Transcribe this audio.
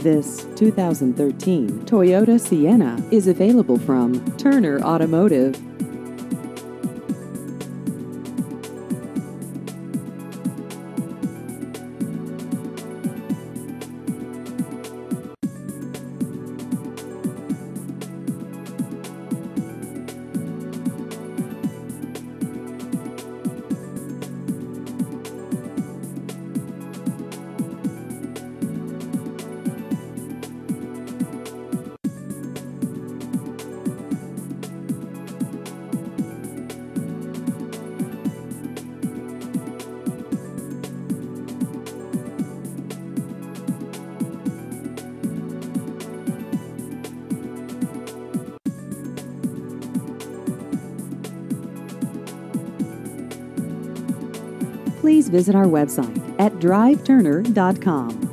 This 2013 Toyota Sienna is available from Turner Automotive. Please visit our website at driveturner.com.